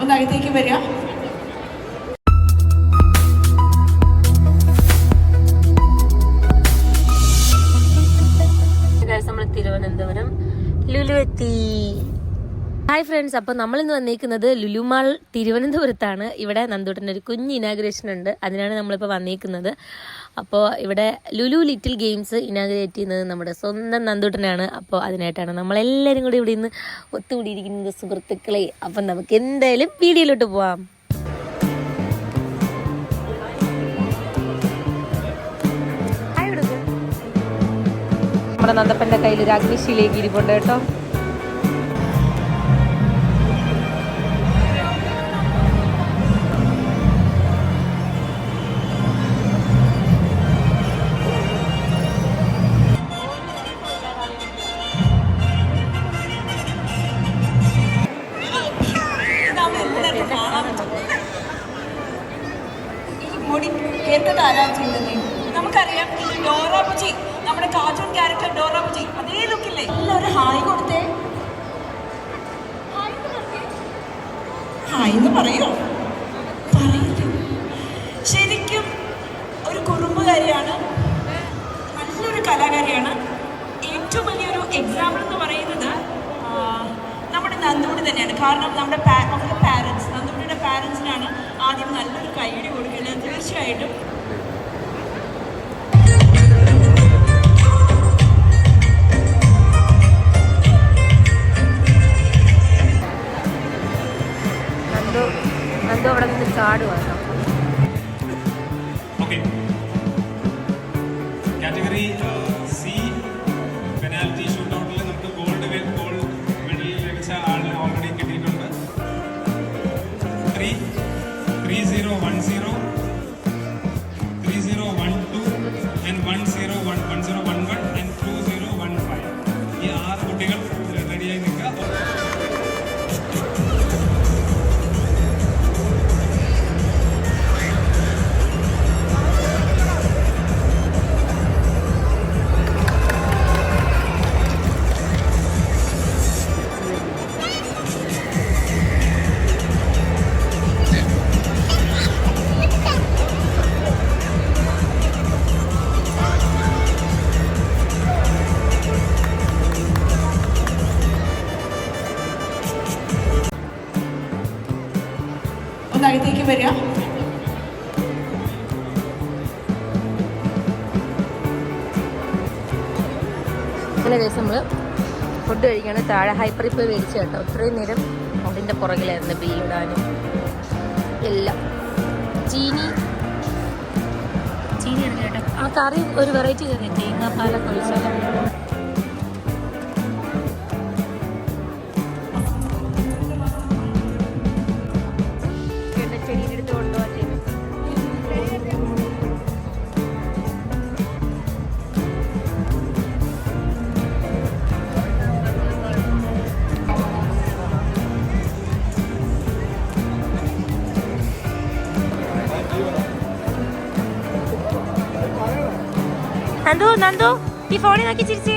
ഒന്ന് അകത്തേക്ക് വരിക. നമ്മൾ തിരുവനന്തപുരം ലുലു എത്തി. ഹായ് ഫ്രണ്ട്സ്, അപ്പോൾ നമ്മളിന്ന് വന്നേക്കുന്നത് ലുലു മാൾ തിരുവനന്തപുരത്താണ്. ഇവിടെ നന്ദൂട്ടൻ്റെ ഒരു കുഞ്ഞ് ഇനാഗ്രേഷൻ ഉണ്ട്, അതിനാണ് നമ്മളിപ്പോൾ വന്നേക്കുന്നത്. അപ്പോൾ ഇവിടെ ലുലു ലിറ്റിൽ ഗെയിംസ് ഇനാഗ്രേറ്റ് ചെയ്യുന്നത് നമ്മുടെ സ്വന്തം നന്ദൂട്ടനാണ്. അപ്പോൾ അതിനായിട്ടാണ് നമ്മളെല്ലാവരും കൂടി ഇവിടെ ഇന്ന് ഒത്തുകൂടിയിരിക്കുന്നത് സുഹൃത്തുക്കളെ. അപ്പം നമുക്ക് എന്തായാലും വീഡിയോയിലോട്ട് പോവാം. നമ്മുടെ നന്ദപ്പൻ്റെ കയ്യിൽ ഒരു അഗ്നിശീലേക്ക് ഇരിപ്പുണ്ട് കേട്ടോ. നമുക്കറിയാം ഇത് ഡോറ ബുജി, നമ്മുടെ കാർട്ടൂൺ ക്യാരക്ടർ ഡോറ ബുജി, അതേ ലുക്കില്ലേ. എല്ലാവരും ഹായ് കൊടുത്തേ. ഹായ് എന്ന് പറയോ? പറയില്ല. ശരിക്കും ഒരു കുറുമ്പുകാരിയാണ്, നല്ലൊരു കലാകാരിയാണ്. ഏറ്റവും വലിയൊരു എക്സാമ്പിൾ എന്ന് പറയുന്നത് നമ്മുടെ നന്ദുമുടി തന്നെയാണ്. കാരണം നമ്മുടെ പാരൻസ്, നന്ദുമുടിയുടെ പാരൻസിനാണ് ആദ്യം നല്ലൊരു കൈയടി കൊടുക്കുന്നത്. തീർച്ചയായിട്ടും നന്ദു അവിടെ നിന്ന് ചാടുവാണ്. കാറ്റഗറി സി പെനാൽറ്റി ഷൂട്ട് ഔട്ടിൽ നമുക്ക് ഗോൾഡ് മെഡൽ ലഭിച്ച ആളിന് ഓൾറെഡി കിട്ടിയിട്ടുണ്ട്. 3010 3012 and 1011 and 2015 ഈ 6 കുട്ടികൾ റെഡിയായി നിൽക്കുക. അകത്തേക്ക് വരിക. ചില ദിവസം നമ്മൾ ഫുഡ് കഴിക്കുകയാണ്. താഴെ ഹൈപ്പറിൽ പോയി മേടിച്ചു കേട്ടോ. ഇത്രയും നേരം അതിൻ്റെ പുറകിലായിരുന്നു ബീടാനും എല്ലാം. ചീനിയാണ് കേട്ടോ. ആ കറി ഒരു വെറൈറ്റി കറി, തേങ്ങാപ്പാലൊക്കെ ഒഴിച്ചാലും. നന്ദു ഈ ഫോണിൽ നോക്കി ചിരിച്ചേ.